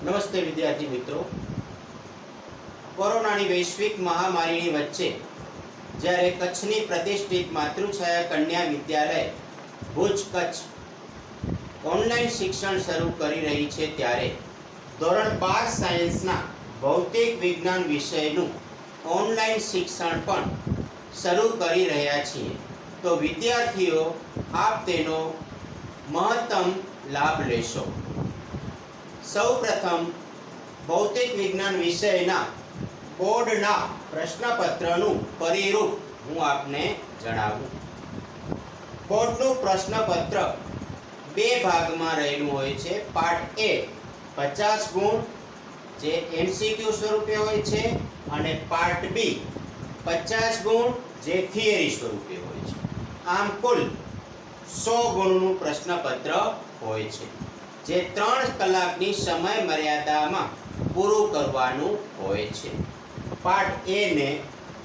નમસ્તે વિદ્યાર્થી મિત્રો, કોરોનાની વૈશ્વિક મહામારીની વચ્ચે જ્યારે કચ્છની પ્રતિષ્ઠિત માતૃછાયા કન્યા વિદ્યાલય ભુજ કચ્છ ઓનલાઈન શિક્ષણ શરૂ કરી રહી છે, ત્યારે ધોરણ 12 સાયન્સના ભૌતિક વિજ્ઞાન વિષયનું ઓનલાઈન શિક્ષણ પણ શરૂ કરી રહ્યા છીએ. તો વિદ્યાર્થીઓ આપ તેનો મહત્તમ લાભ લેશો. સૌપ્રથમ ભૌતિક વિજ્ઞાન વિષયના બોર્ડના પ્રશ્નપત્રનું પરિરૂપ હું આપને જણાવું. બોર્ડનું પ્રશ્નપત્ર બે ભાગમાં રહેલું હોય છે. પાર્ટ એ 50 ગુણ જે એમસીક્યુ સ્વરૂપે હોય છે, અને પાર્ટ બી 50 ગુણ જે થિયરી સ્વરૂપે હોય છે. આમ કુલ 100 ગુણનું પ્રશ્નપત્ર હોય છે, જે 3 કલાકની સમય મર્યાદામાં પૂરું કરવાનું હોય છે. પાર્ટ એ ને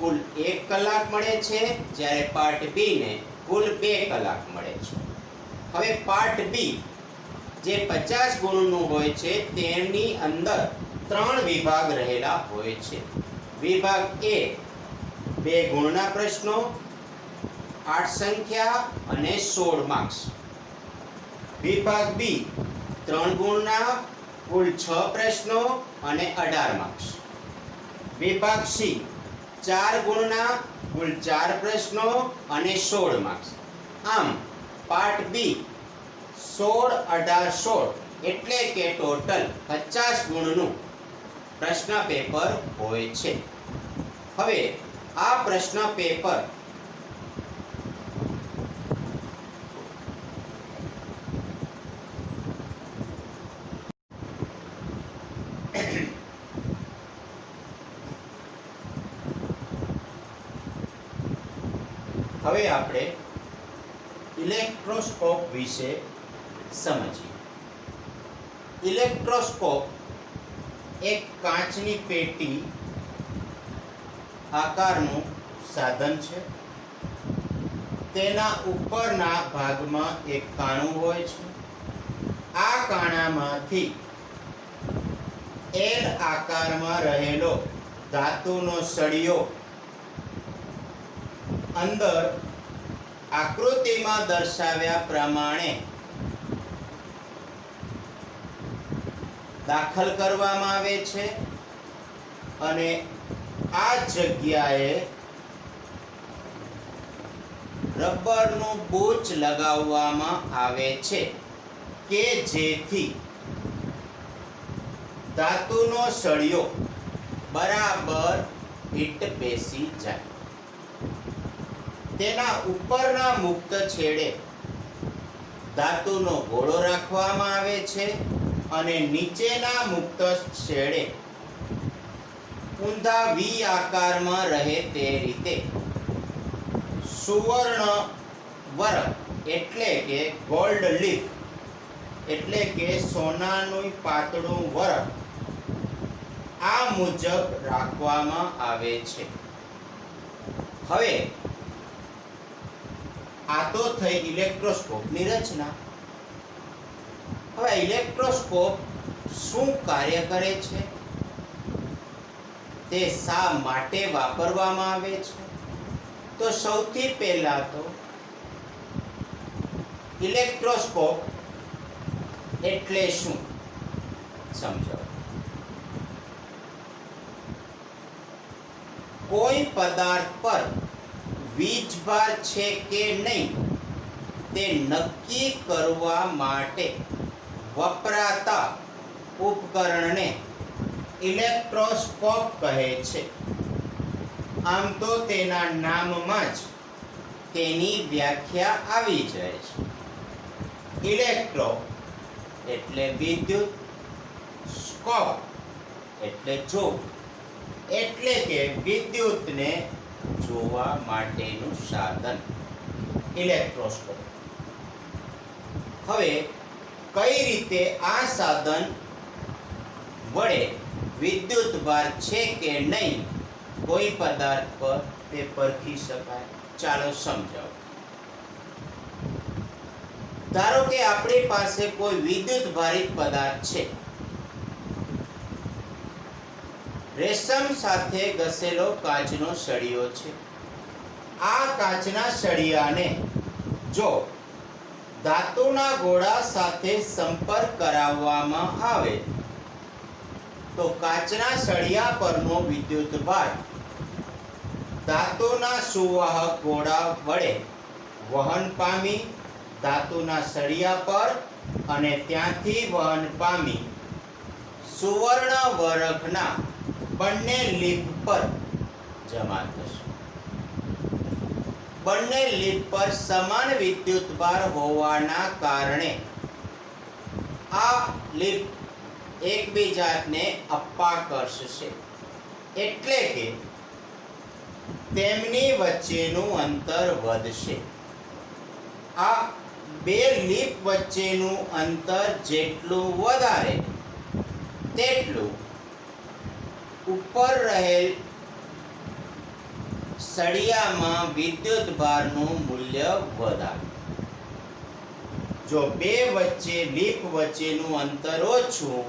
કુલ 1 કલાક મળે છે, જ્યારે પાર્ટ બી ને કુલ 2 કલાક મળે છે. હવે પાર્ટ બી જે 50 ગુણનું હોય છે, તેની અંદર 3 વિભાગ રહેલા હોય છે. વિભાગ એ 2 ગુણના પ્રશ્નો, 8 સંખ્યા અને 16 માર્ક્સ. વિભાગ બી 3 ગુણના કુલ 6 પ્રશ્નો અને 18 માર્ક્સ. વિભાગ સી 4 ગુણના કુલ 4 પ્રશ્નો અને 16 માર્ક્સ. આમ પાર્ટ બી 16, 18, 16 એટલે કે ટોટલ 50 ગુણનું પ્રશ્ન પેપર હોય છે. હવે આ પ્રશ્ન પેપર હવે આપણે ઇલેક્ટ્રોસ્કોપ વિશે સમજીએ. ઇલેક્ટ્રોસ્કોપ એક કાચની પેટી આકારનું સાધન છે. તેના ઉપરના ભાગમાં એક કાણું હોય છે. આ કાણામાંથી એલ આકારમાં રહેલો ધાતુનો સળિયો અંદર આકૃતિમાં દર્શાવ્યા પ્રમાણે દાખલ કરવામાં આવે છે, અને આ જગ્યાએ રબરનું બૂચ લગાવવામાં આવે છે કે જેથી ધાતુનો સળિયો બરાબર ફિટ બેસી જાય. તેના ઉપરના મુક્ત છેડે ધાતુનો ગોળો રાખવામાં આવે છે, અને નીચેના મુક્ત છેડે ઊંધા વી આકારમાં રહે તે રીતે સુવર્ણ વરખ એટલે કે ગોલ્ડ લીફ એટલે કે સોનાનું પાતળું વરખ આ મુજબ રાખવામાં આવે છે. હવે આ તો થઈ ઇલેક્ટ્રોસ્કોપની રચના. હવે ઇલેક્ટ્રોસ્કોપ શું કાર્ય કરે છે, તે શા માટે વાપરવામાં આવે છે, તો સૌથી પહેલા તો ઇલેક્ટ્રોસ્કોપ એટલે શું સમજાવો. કોઈ પદાર્થ પર વીજભાર છે કે નહીં તે નક્કી કરવા માટે વપરાતા ઉપકરણને ઇલેક્ટ્રોસ્કોપ કહે છે. આમ તો તેના નામમાં જ તેની વ્યાખ્યા આવી જાય છે. ઇલેક્ટ્રો એટલે વિદ્યુત, સ્કોપ એટલે જોવું, એટલે કે વિદ્યુતને જોવા માટેનું સાધન ઇલેક્ટ્રોસ્કોપ. હવે કઈ રીતે આ સાધન વડે વિદ્યુત ભાર છે કે નહીં કોઈ પદાર્થ પર તે પરખી શકાય? ચાલો સમજાવો. ધારો કે આપણી પાસે કોઈ વિદ્યુત ભારિત પદાર્થ છે, રેશમ સાથે ઘસેલો કાચનો સળિયો છે. આ કાચના સળિયાને જો ધાતુના ગોળા સાથે સંપર્ક કરાવવામાં આવે તો કાચના સળિયા પરનો વિદ્યુતભાર ધાતુના સુવાહક ગોળા વડે વહન પામી ધાતુના સળિયા પર અને ત્યાંથી વહન પામી સુવર્ણ વરખના બંને લીપ પર જમા થશે. બંને લીપ પર સમાન વિદ્યુતભાર હોવાના કારણે આ લીપ એકબીજાને અપ્પા કરશે, એટલે કે તેમની વચ્ચેનું અંતર વધશે. આ બે લીપ વચ્ચેનું અંતર જેટલું વધારે તેટલું ઉપર રહેલ સળિયામાં વિદ્યુતભારનું મૂલ્ય વધારે. જો બે લીપ વચ્ચેનું અંતર ઓછું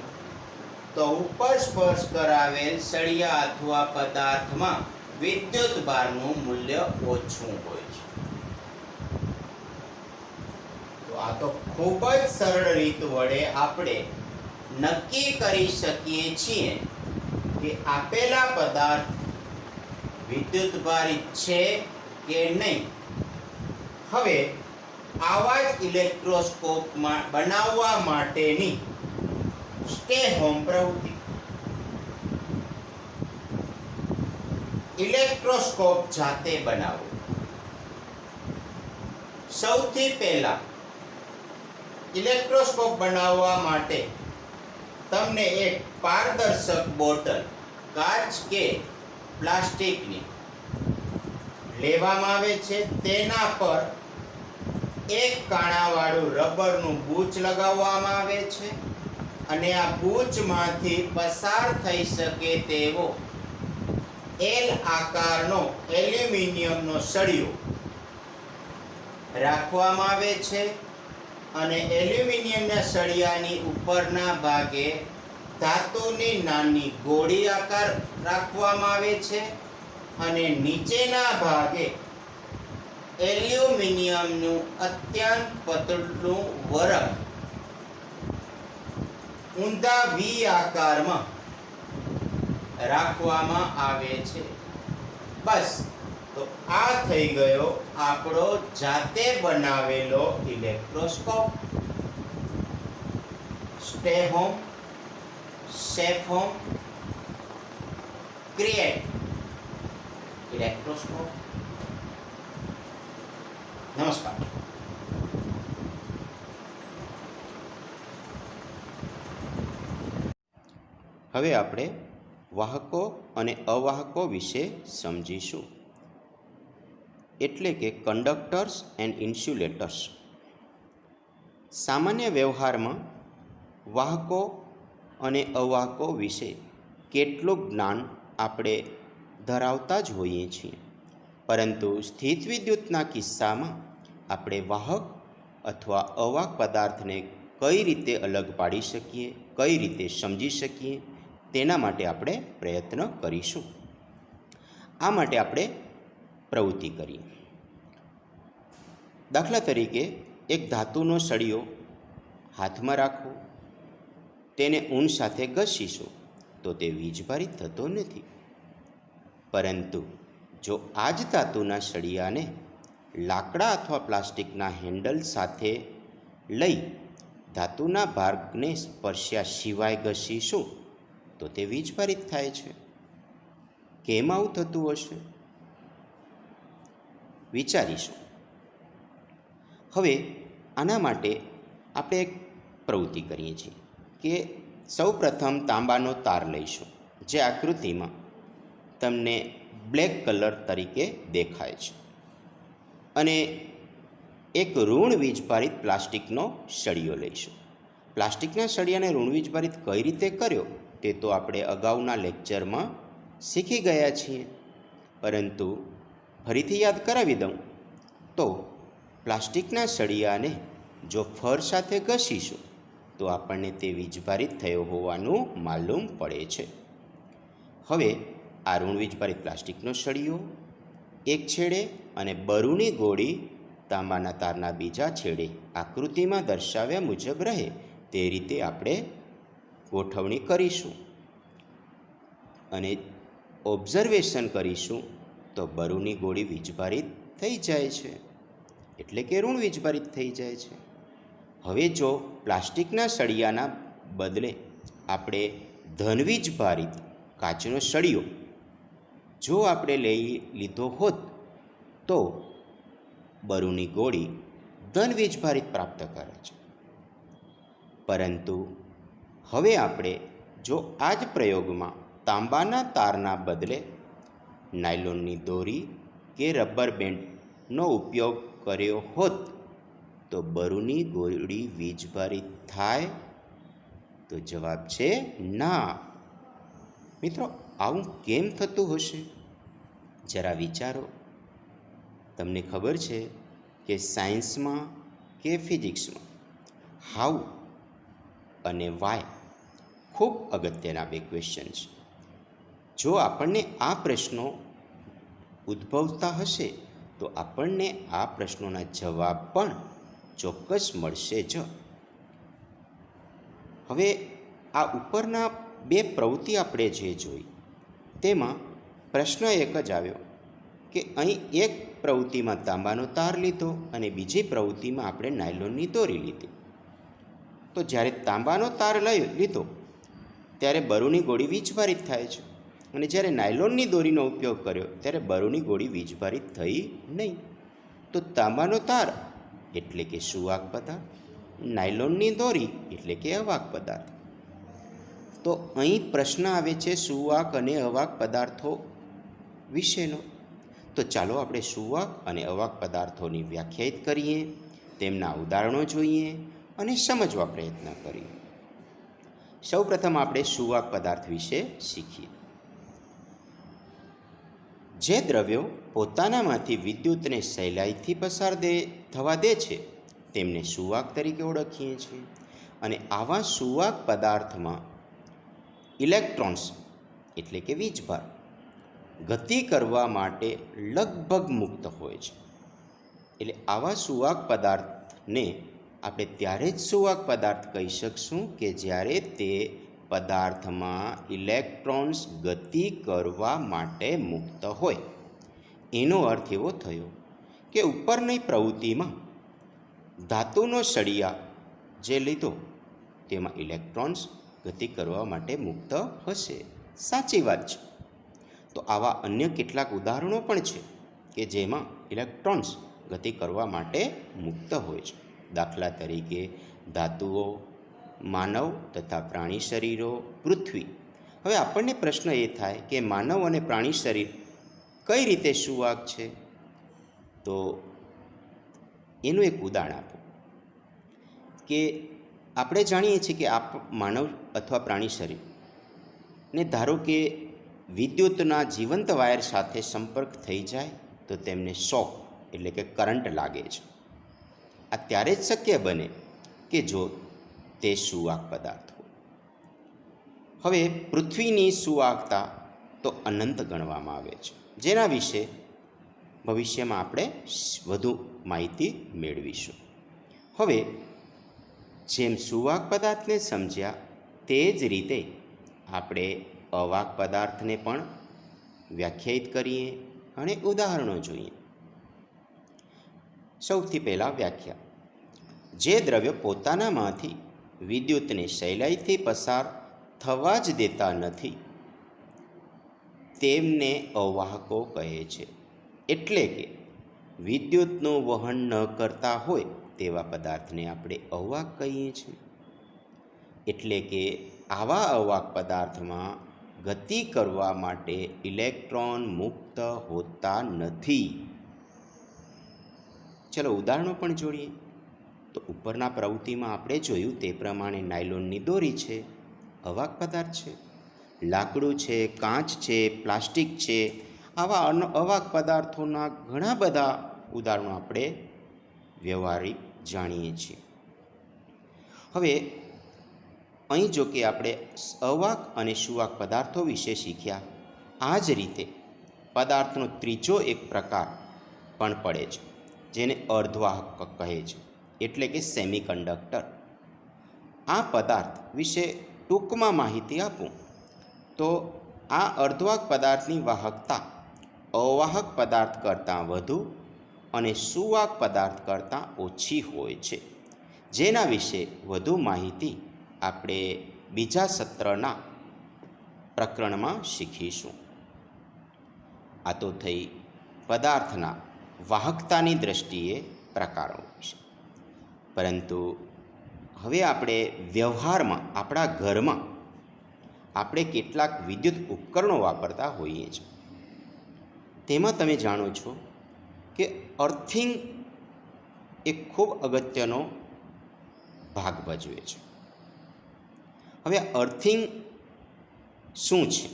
તો ઉપર સ્પર્શ કરાવેલ સળિયા અથવા પદાર્થમાં વિદ્યુતભારનું મૂલ્ય ઓછું હોય છે. તો આ તો ખૂબ જ સરળ રીત વડે આપણે નક્કી કરી શકીએ છીએ કે આપેલા પદાર્થ વિદ્યુતભારિત છે કે નહીં. હવે આવા જ ઇલેક્ટ્રોસ્કોપ બનાવવા માટેની સ્ટે હોમ પ્રવૃત્તિ. ઇલેક્ટ્રોસ્કોપ જાતે બનાવો. સૌથી પહેલા ઇલેક્ટ્રોસ્કોપ બનાવવા માટે તમને એક પારદર્શક બોટલ કાચ કે પ્લાસ્ટિકની લેવામાં આવે છે. તેના પર એક કાણાવાળું રબરનું બૂચ લગાવવામાં આવે છે અને આ બૂચમાંથી પસાર થઈ શકે તેવો એલ આકારનો એલ્યુમિનિયમનો સળિયો રાખવામાં આવે છે અને એલ્યુમિનિયમના સળિયાની ઉપરના ભાગે ધાતુની નાની ગોળી આકાર રાખવામાં આવે છે અને નીચેના ભાગે એલ્યુમિનિયમનું અત્યંત પતલું વરખ ઊંધા વી આકારમાં રાખવામાં આવે છે. બસ, તો આ થઈ ગયો આપણો જાતે બનાવેલો electroscope. Stay home, safe home, create electroscope. નમસ્કાર. હવે આપણે વાહકો અને અવાહકો વિશે સમજીશું, એટલે કે કંડક્ટર્સ એન્ડ ઇન્સ્યુલેટર્સ. સામાન્ય વ્યવહારમાં વાહકો અને અવાહકો વિશે કેટલું જ્ઞાન આપણે ધરાવતા જ હોઈએ છીએ, પરંતુ સ્થિતવિદ્યુતના કિસ્સામાં આપણે વાહક અથવા અવાહક પદાર્થને કઈ રીતે અલગ પાડી શકીએ, કઈ રીતે સમજી શકીએ, તેના માટે આપણે પ્રયત્ન કરીશું. આ માટે આપણે પ્રવૃત્તિ કરીએ. દાખલા તરીકે એક ધાતુનો સળિયો હાથમાં રાખો, તેને ઊન સાથે ઘસીશું તો તે વીજભારિત થતો નથી. પરંતુ જો આ જ ધાતુના સળિયાને લાકડા અથવા પ્લાસ્ટિકના હેન્ડલ સાથે લઈ ધાતુના ભાગને સ્પર્શ્યા સિવાય ઘસીશું તો તે વીજભારિત થાય છે. કેમ આવું થતું હશે? વિચારીશું. હવે આના માટે આપણે એક પ્રવૃત્તિ કરીએ છીએ કે સૌ પ્રથમ તાંબાનો તાર લઈશું, જે આકૃતિમાં તમને બ્લેક કલર તરીકે દેખાય છે, અને એક ઋણ વીજભારિત પ્લાસ્ટિકનો સળિયો લઈશું. પ્લાસ્ટિકના સળિયાને ઋણ વીજભારિત કઈ રીતે કર્યો તે તો આપણે અગાઉના લેક્ચરમાં શીખી ગયા છીએ, પરંતુ ફરીથી યાદ કરાવી દઉં તો પ્લાસ્ટિકના સળિયાને જો ફર સાથે ઘસીશું તો આપણને તે વીજભારિત થયો હોવાનું માલુમ પડે છે. હવે આ ઋણ વીજભારિત પ્લાસ્ટિકનો સળિયો એક છેડે અને બરુની ગોળી તાંબાના તારના બીજા છેડે આકૃતિમાં દર્શાવ્યા મુજબ રહે તે રીતે આપણે ગોઠવણી કરીશું અને ઓબ્ઝર્વેશન કરીશું તો બરુની ગોળી વીજભારિત થઈ જાય છે, એટલે કે ઋણ વીજભારિત થઈ જાય છે. હવે જો પ્લાસ્ટિકના સળિયાના બદલે આપણે ધન વીજભારિત કાચનો સળિયો જો આપણે લઈ લીધો હોત તો બરુની ગોળી ધન વીજભારિત પ્રાપ્ત કરે છે. પરંતુ હવે આપણે જો આ જ પ્રયોગમાં તાંબાના તારના બદલે નાયલોનની દોરી કે રબર બેન્ડનો ઉપયોગ કર્યો હોત તો બરુની ગોળી વીજભારિત થાય? તો જવાબ છે ના. મિત્રો, આવું કેમ થતું હશે? જરા વિચારો. તમને ખબર છે કે સાયન્સમાં કે ફિઝિક્સમાં હાઉ અને વાય ખૂબ અગત્યના બે ક્વેશ્ચન છે. જો આપણને આ પ્રશ્નો ઉદ્ભવતા હશે તો આપણને આ પ્રશ્નોના જવાબ પણ ચોક્કસ મળશે જ. હવે આ ઉપરના બે પ્રવૃત્તિ આપણે જે જોઈ તેમાં પ્રશ્ન એક જ આવ્યો કે અહીં એક પ્રવૃત્તિમાં તાંબાનો તાર લીધો અને બીજી પ્રવૃત્તિમાં આપણે નાયલોનની દોરી લીધી. તો જ્યારે તાંબાનો તાર લીધો ત્યારે બરુની ગોળી વીજભારિત થાય છે અને જ્યારે નાયલોનની દોરીનો ઉપયોગ કર્યો ત્યારે બરુની ગોળી વીજભારિત થઈ નહીં. તો તાંબાનો તાર એટલે કે સુવાહક પદાર્થ, નાયલોનની દોરી એટલે કે અવાહક પદાર્થ. તો અહીં પ્રશ્ન આવે છે સુવાહક અને અવાહક પદાર્થો વિશેનો. તો ચાલો આપણે સુવાહક અને અવાહક પદાર્થોની વ્યાખ્યાયિત કરીએ, તેમના ઉદાહરણો જોઈએ અને સમજવા પ્રયત્ન કરીએ. સૌપ્રથમ આપણે સુવાહક પદાર્થ વિશે શીખીએ. જે દ્રવ્યો પોતાનામાંથી વિદ્યુતને સહેલાઈથી પસાર થવા દે છે તેમને સુવાહક તરીકે ઓળખીએ છીએ. અને આવા સુવાહક પદાર્થમાં ઇલેક્ટ્રોન્સ એટલે કે વીજભાર ગતિ કરવા માટે લગભગ મુક્ત હોય છે. એટલે આવા સુવાહક પદાર્થને આપણે ત્યારે જ સુવાહક પદાર્થ કહી શકશું કે જ્યારે તે પદાર્થમાં ઇલેક્ટ્રોન્સ ગતિ કરવા માટે મુક્ત હોય. એનો અર્થ એવો થયો કે ઉપરની પ્રવૃત્તિમાં ધાતુનો સળિયા જે લીધો તેમાં ઇલેક્ટ્રોન્સ ગતિ કરવા માટે મુક્ત હશે. સાચી વાત છે. તો આવા અન્ય કેટલાક ઉદાહરણો પણ છે કે જેમાં ઇલેક્ટ્રોન્સ ગતિ કરવા માટે મુક્ત હોય છે. દાખલા તરીકે ધાતુઓ, માનવ તથા પ્રાણી શરીરો, પૃથ્વી. હવે આપણને પ્રશ્ન એ થાય કે માનવ અને પ્રાણી શરીર કઈ રીતે સુવાહક છે? તો એનું એક ઉદાહરણ આપો કે આપણે જાણીએ છીએ કે માનવ અથવા પ્રાણી શરીર ને ધારો કે વિદ્યુતના જીવંત વાયર સાથે સંપર્ક થઈ જાય તો તેમને શોક એટલે કે કરંટ લાગે છે. આ ત્યારે જ શક્ય બને કે જો તે સુવાહક પદાર્થ હોય. હવે પૃથ્વીની સુવાહકતા તો અનંત ગણવામાં આવે છે, જેના વિશે ભવિષ્યમાં આપણે વધુ માહિતી મેળવીશું. હવે જેમ સુવાહક પદાર્થને સમજ્યા તે જ રીતે આપણે અવાહક પદાર્થને પણ વ્યાખ્યાયિત કરીએ અને ઉદાહરણો જોઈએ. સૌથી પહેલાં વ્યાખ્યા. જે દ્રવ્યો પોતાનામાંથી વિદ્યુતને સહેલાઈથી પસાર થવા જ દેતા નથી તેમને અવાહકો કહે છે. એટલે કે વિદ્યુતનું વહન ન કરતા હોય તેવા પદાર્થને આપણે અવાહક કહીએ છીએ. એટલે કે આવા અવાહક પદાર્થમાં ગતિ કરવા માટે ઇલેક્ટ્રોન મુક્ત હોતા નથી. ચલો ઉદાહરણો પણ જોઈએ. તો ઉપરના પ્રવૃત્તિમાં આપણે જોયું તે પ્રમાણે નાયલોનની દોરી છે, અવાહક પદાર્થ છે. લાકડું છે, કાચ છે, પ્લાસ્ટિક છે, આવા અવાહક પદાર્થોના ઘણા બધા ઉદાહરણો આપણે વ્યવહારિક જાણીએ છીએ. હવે અહીં જો કે આપણે અવાહક અને સુવાહક પદાર્થો વિશે શીખ્યા, આ જ રીતે પદાર્થનો ત્રીજો એક પ્રકાર પણ પડે છે, જેને અર્ધવાહક કહે છે, એટલે કે સેમિકન્ડક્ટર. આ પદાર્થ વિશે ટૂંકમાં માહિતી આપું તો આ અર્ધવાહક પદાર્થની વાહકતા અવાહક પદાર્થ કરતાં વધુ અને સુવાહક પદાર્થ કરતાં ઓછી હોય છે, જેના વિશે વધુ માહિતી આપણે બીજા સત્રના પ્રકરણમાં શીખીશું. આ તો થઈ પદાર્થના વાહકતાની દ્રષ્ટિએ પ્રકારો વિશે. પરંતુ હવે આપણે વ્યવહારમાં આપણા ઘરમાં આપણે કેટલાક વિદ્યુત ઉપકરણો વાપરતા હોઈએ છીએ. તેમાં તમે જાણો છો કે અર્થિંગ એક ખૂબ અગત્યનો ભાગ ભજવે છે. હવે અર્થિંગ શું છે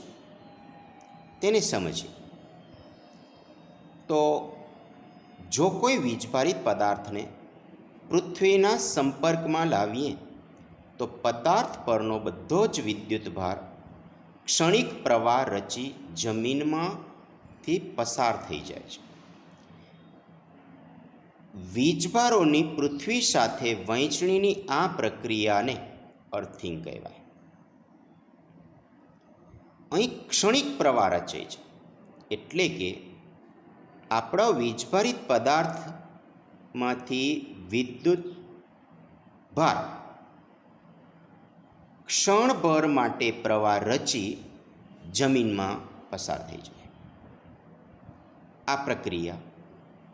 તેને સમજીએ તો જો કોઈ વીજભારિત પદાર્થને પૃથ્વીના સંપર્કમાં લાવીએ તો પદાર્થ પરનો બધો જ વિદ્યુત ભાર ક્ષણિક પ્રવાહ રચી જમીનમાંથી પસાર થઈ જાય છે. વીજભારોની પૃથ્વી સાથે વહેંચણીની આ પ્રક્રિયાને અર્થિંગ કહેવાય. અહીં ક્ષણિક પ્રવાહ રચે છે, એટલે કે આપણો વીજભારિત પદાર્થમાંથી વિદ્યુત ભાર ક્ષણભર માટે પ્રવાહ રચી જમીનમાં પસાર થઈ જાય. આ પ્રક્રિયા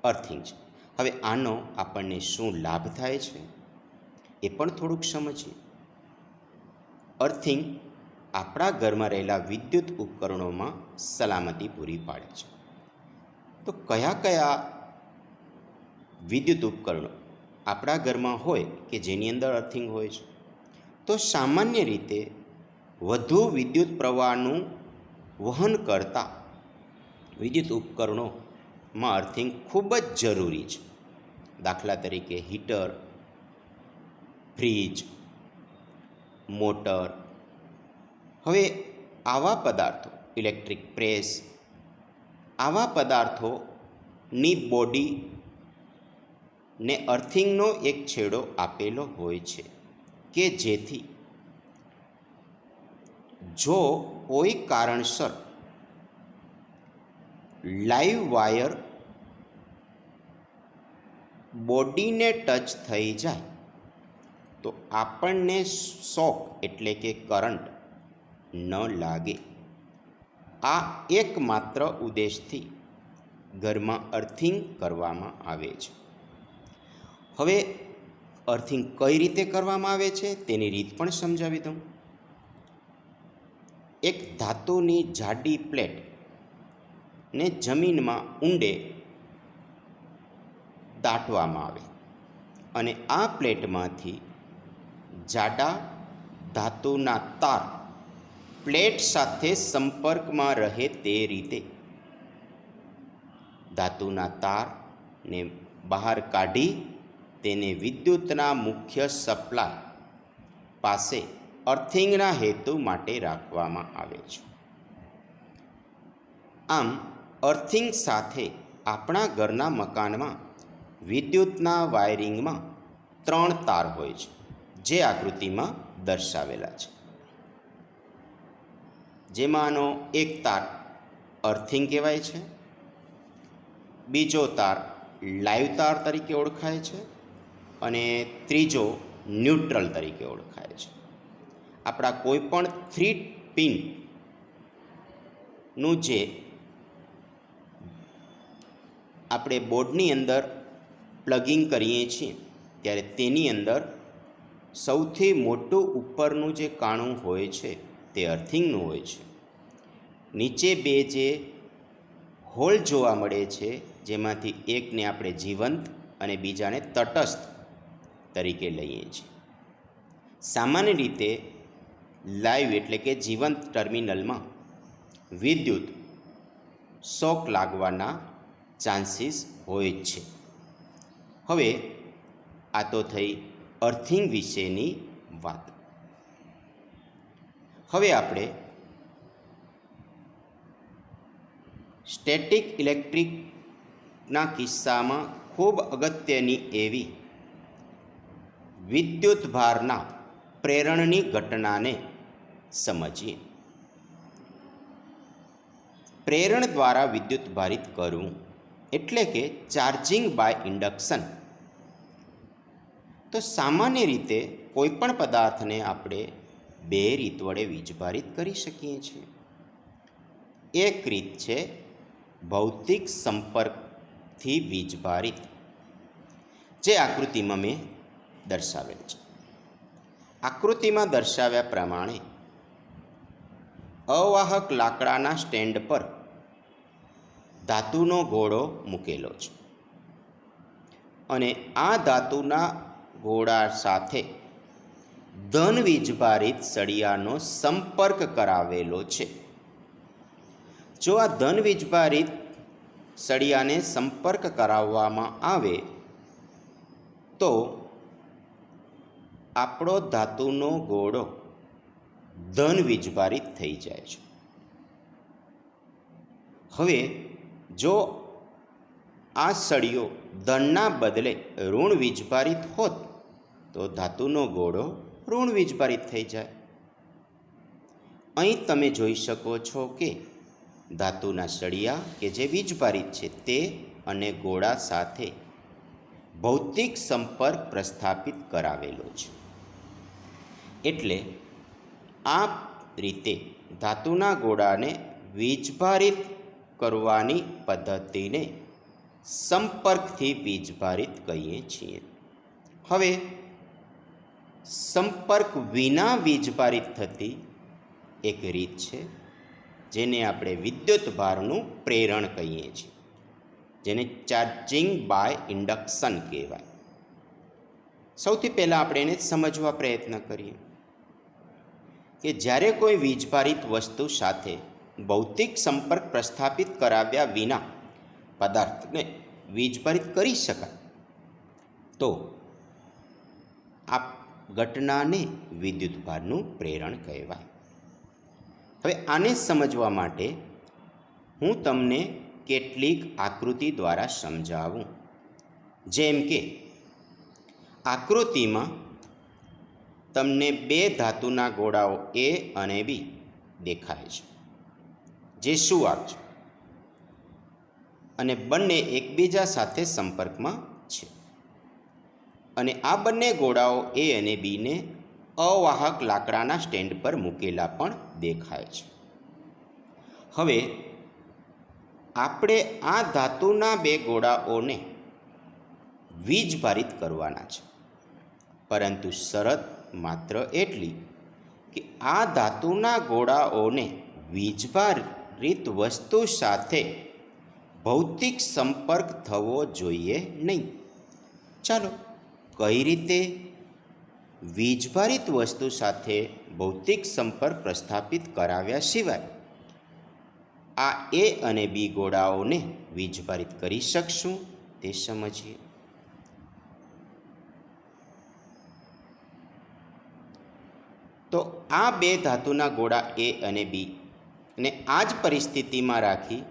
અર્થિંગ છે. હવે આનો આપણને શું લાભ થાય છે એ પણ થોડુંક સમજીએ. અર્થિંગ આપણા ઘરમાં રહેલા વિદ્યુત ઉપકરણોમાં સલામતી પૂરી પાડે છે. તો કયા કયા વિદ્યુત ઉપકરણો આપણા ઘરમાં હોય કે જેની અંદર અર્થિંગ હોય છે? તો સામાન્ય રીતે વધુ વિદ્યુત પ્રવાહનું વહન કરતા વિદ્યુત ઉપકરણોમાં અર્થિંગ ખૂબ જ જરૂરી છે. દાખલા તરીકે હીટર, ફ્રીજ, મોટર. હવે આવા પદાર્થો, ઇલેક્ટ્રિક પ્રેસ, આવા પદાર્થોની બોડીને અર્થિંગનો એક છેડો આપેલો હોય છે કે જેથી જો કોઈ કારણસર લાઈવ વાયર બોડીને ટચ થઈ જાય તો આપણને શોક એટલે કે કરંટ ન લાગે. આ એકમાત્ર ઉદ્દેશથી ઘરમાં અર્થિંગ કરવામાં આવે છે. હવે અર્થિંગ કઈ રીતે કરવામાં આવે છે તેની રીત પણ સમજાવી દઉં. એક ધાતુની જાડી પ્લેટને જમીનમાં ઊંડે દાટવામાં આવે અને આ પ્લેટમાંથી જાડા ધાતુના તાર પ્લેટ સાથે સંપર્કમાં રહે તે રીતે ધાતુના તારને બહાર કાઢી તેને વિદ્યુતના મુખ્ય સપ્લાય પાસે અર્થિંગના હેતુ માટે રાખવામાં આવે છે. આમ અર્થિંગ સાથે આપણા ઘરના મકાનમાં વિદ્યુતના વાયરિંગમાં 3 તાર હોય છે, જે આકૃતિમાં દર્શાવેલા છે. જેમાંનો એક તાર અર્થિંગ કહેવાય છે, બીજો તાર લાઈવ તાર તરીકે ઓળખાય છે અને ત્રીજો ન્યુટ્રલ તરીકે ઓળખાય છે. આપણા કોઈ પણ 3 પિનનું જે આપણે બોર્ડની અંદર પ્લગિંગ કરીએ છીએ ત્યારે તેની અંદર સૌથી મોટું ઉપરનું જે કાણું હોય છે તે અર્થિંગનું હોય છે. નીચે 2 જે હોલ જોવા મળે છે, જેમાંથી એકને આપણે જીવંત અને બીજાને તટસ્થ તરીકે લઈએ છીએ. સામાન્ય રીતે લાઈવ એટલે કે જીવંત ટર્મિનલમાં વિદ્યુત શોક લાગવાના ચાન્સીસ હોય જ છે. હવે આ તો થઈ અર્થિંગ વિશેની વાત. હવે આપણે સ્ટેટિક ઇલેક્ટ્રિકના કિસ્સામાં ખૂબ અગત્યની એવી વિદ્યુતભારના પ્રેરણની ઘટનાને સમજીએ. પ્રેરણ દ્વારા વિદ્યુત ભારિત કરવું એટલે કે ચાર્જિંગ બાય ઇન્ડક્શન. તો સામાન્ય રીતે કોઈપણ પદાર્થને આપણે બે રીત વડે વીજભારિત કરી શકીએ છીએ. એક રીત છે ભૌતિક સંપર્કથી વીજભારિત, જે આકૃતિમાં મેં દર્શાવેલ છે. આકૃતિમાં દર્શાવ્યા પ્રમાણે અવાહક લાકડાના સ્ટેન્ડ પર ધાતુનો ગોળો મૂકેલો છે અને આ ધાતુના ગોળા સાથે ધન વીજભારિત સળિયાનો સંપર્ક કરાવેલો છે. જો આ ધન વીજભારિત સળિયાને સંપર્ક કરાવવામાં આવે તો આપણો ધાતુનો ગોળો ધન વીજભારિત થઈ જાય છે. હવે જો આ સળિયો ધનના બદલે ઋણ વીજભારિત હોત તો ધાતુનો ગોળો ઋણ વીજભારિત થઈ જાય. અહીં તમે જોઈ શકો છો કે ધાતુના સળિયા કે જે વીજભારિત છે તે અને ગોળા સાથે ભૌતિક સંપર્ક પ્રસ્થાપિત કરાવેલો છે. એટલે આ રીતે ધાતુના ગોળાને વીજભારિત કરવાની પદ્ધતિને સંપર્કથી વીજભારિત કહીએ છીએ. હવે સંપર્ક વિના વીજભારિત થતી એક રીત છે જેને આપણે વિદ્યુતભારનું પ્રેરણ કહીએ છીએ, જેને ચાર્જિંગ બાય ઇન્ડક્શન કહેવાય. સૌથી પહેલાં આપણે એને સમજવા પ્રયત્ન કરીએ કે જ્યારે કોઈ વીજભારિત વસ્તુ સાથે ભૌતિક સંપર્ક પ્રસ્થાપિત કરાવ્યા વિના પદાર્થને વીજભારિત કરી શકાય તો આ ઘટનાને વિદ્યુતભારનું પ્રેરણ કહેવાય. હવે આને સમજવા માટે હું તમને કેટલીક આકૃતિ દ્વારા સમજાવું. જેમ કે આકૃતિમાં તમને બે ધાતુના ગોળાઓ એ અને બી દેખાય છે, જે સુવાહક છે અને બંને એકબીજા સાથે સંપર્કમાં છે. અને આ બંને ગોળાઓ એ અને બીને અવાહક લાકડાના સ્ટેન્ડ પર મૂકેલા પણ દેખાય છે. હવે આપણે આ ધાતુના બે ગોળાઓને વીજભારિત કરવાના છે, પરંતુ શરત માત્ર એટલી કે આ ધાતુના ગોળાઓને વીજભારિત વસ્તુ સાથે ભૌતિક સંપર્ક થવો જોઈએ નહીં. ચાલો, કઈ રીતે વીજભારિત વસ્તુ સાથે ભૌતિક સંપર્ક પ્રસ્થાપિત કરાવ્યા સિવાય આ એ અને બી ગોળાઓને વીજભારિત કરી શકશું તે સમજીએ. તો આ બે ધાતુના ગોળા એ અને બી ને આ જ પરિસ્થિતિમાં રાખી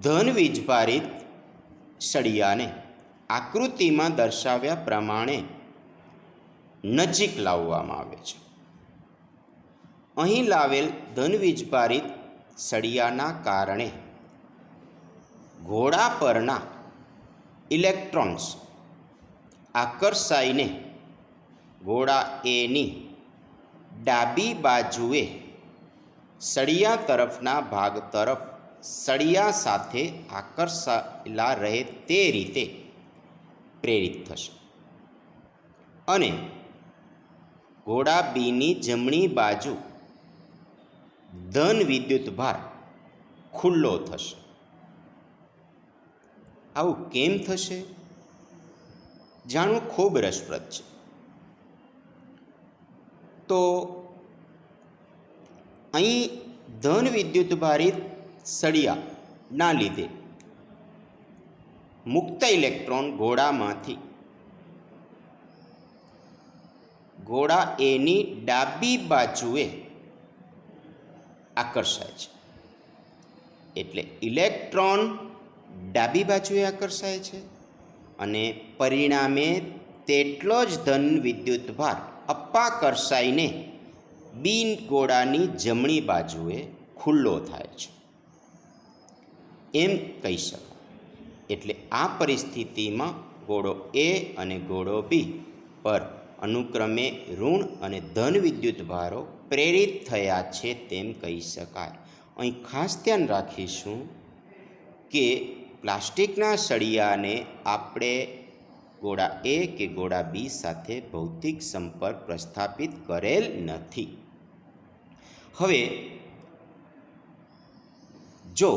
ધન વીજભારિત સળિયાને આકૃતિમાં દર્શાવ્યા પ્રમાણે નજીક લાવવામાં આવે છે. અહીં લાવેલ ધન વીજભારિત સળિયાના કારણે ગોળા પરના ઇલેક્ટ્રોન્સ આકર્ષાઈને ગોળા એની ડાબી બાજુએ સળિયા તરફના ભાગ તરફ સળિયા સાથે આકર્ષાયેલા રહે તે રીતે પ્રેરિત થશે અને ગોળા બીની જમણી બાજુ ધન વિદ્યુતભાર ખુલ્લો થશે. આવું કેમ થશે જાણવું ખૂબ રસપ્રદ છે. તો અહીં ધન વિદ્યુતભારિત સળિયાના લીધે મુક્ત ઇલેક્ટ્રોન ગોળામાંથી ગોળા એની ડાબી બાજુએ આકર્ષાય છે. એટલે ઇલેક્ટ્રોન ડાબી બાજુએ આકર્ષાય છે અને પરિણામે તેટલો જ ધન વિદ્યુતભાર અપાકર્ષાઈને બી ગોળાની જમણી બાજુએ ખુલ્લો થાય છે એમ કહી શકાય. એટલે આ પરિસ્થિતિમાં ગોળો એ અને ગોળો બી પર અનુક્રમે ઋણ અને ધન વિદ્યુતભારો પ્રેરિત થયા છે તેમ કહી શકાય. અહીં ખાસ ધ્યાન રાખીશું કે પ્લાસ્ટિકના સળિયાને આપણે ગોળા એ કે ગોળા બી સાથે ભૌતિક સંપર્ક પ્રસ્થાપિત કરેલ નથી. હવે જો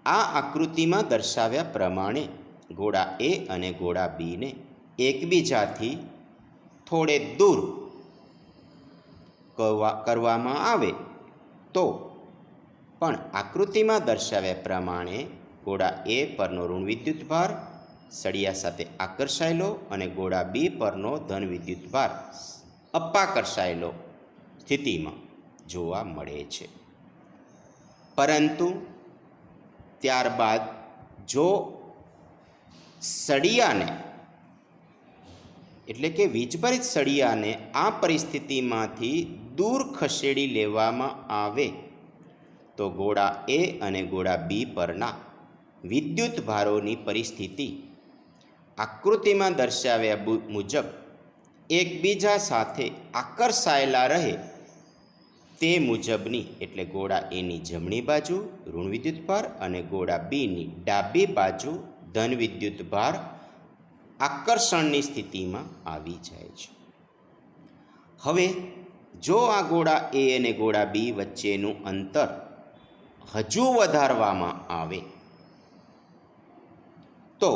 આ આકૃતિમાં દર્શાવ્યા પ્રમાણે ગોળા એ અને ગોળા બીને એકબીજાથી થોડે દૂર કરવામાં આવે તો પણ આકૃતિમાં દર્શાવ્યા પ્રમાણે ગોળા એ પરનો ઋણ વિદ્યુતભાર સળિયા સાથે આકર્ષાયેલો અને ગોળા બી પરનો ધન વિદ્યુતભાર અપાકર્ષાયેલો સ્થિતિમાં જોવા મળે છે. પરંતુ ત્યારબાદ જો સળિયાને એટલે કે વીજભારિત સળિયાને આ પરિસ્થિતિમાંથી દૂર ખસેડી લેવામાં આવે તો ગોળા એ અને ગોળા બી પરના વિદ્યુત ભારોની પરિસ્થિતિ આકૃતિમાં દર્શાવ્યા મુજબ એકબીજા સાથે આકર્ષાયેલા રહે તે મુજબની એટલે ગોળા એની જમણી બાજુ ઋણ વિદ્યુતભાર અને ગોળા બીની ડાબી બાજુ ધન વિદ્યુતભાર આકર્ષણની સ્થિતિમાં આવી જાય છે. હવે જો આ ગોળા એ અને ગોળા બી વચ્ચેનું અંતર હજુ વધારવામાં આવે તો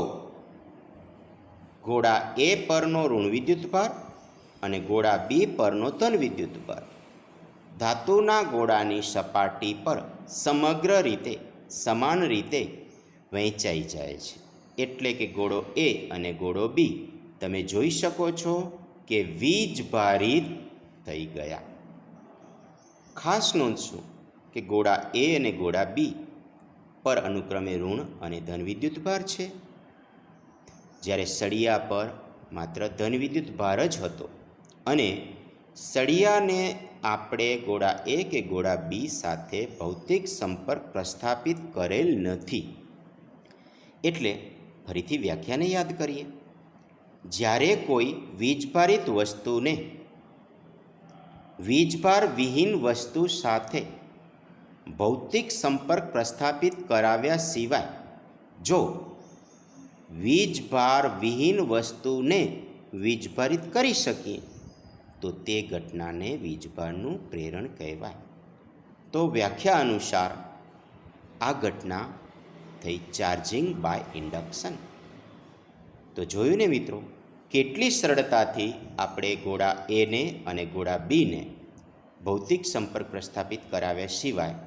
ગોળા એ પરનો ઋણ વિદ્યુતભાર અને ગોળા બી પરનો ધન વિદ્યુતભાર ધાતુના ગોળાની સપાટી પર સમગ્ર રીતે સમાન રીતે વહેંચાઈ જાય છે. એટલે કે ગોળો એ અને ગોળો બી તમે જોઈ શકો છો કે વીજભારિત થઈ ગયા. ખાસ નોંધશું કે ગોળા એ અને ગોળા બી પર અનુક્રમે ઋણ અને ધન વિદ્યુતભાર છે, જ્યારે સળિયા પર માત્ર ધન વિદ્યુતભાર જ હતો અને સળિયાને આપણે ગોળા એ કે ગોળા બી સાથે ભૌતિક સંપર્ક પ્રસ્થાપિત કરેલ નથી. એટલે ફરીથી વ્યાખ્યાને યાદ કરીએ. જ્યારે કોઈ વીજભારિત વસ્તુને વીજભાર વિહીન વસ્તુ સાથે ભૌતિક સંપર્ક પ્રસ્થાપિત કરાવ્યા સિવાય જો વીજભાર વિહીન વસ્તુને વીજભારિત કરી શકીએ તો તે ઘટનાને વીજભારનું પ્રેરણ કહેવાય. તો વ્યાખ્યા અનુસાર આ ઘટના થઈ ચાર્જિંગ બાય ઇન્ડક્શન. તો જોયું ને મિત્રો, કેટલી સરળતાથી આપણે ગોળા એને અને ગોળા બીને ભૌતિક સંપર્ક પ્રસ્થાપિત કરાવ્યા સિવાય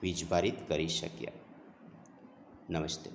વીજભારિત કરી શક્યા. નમસ્તે.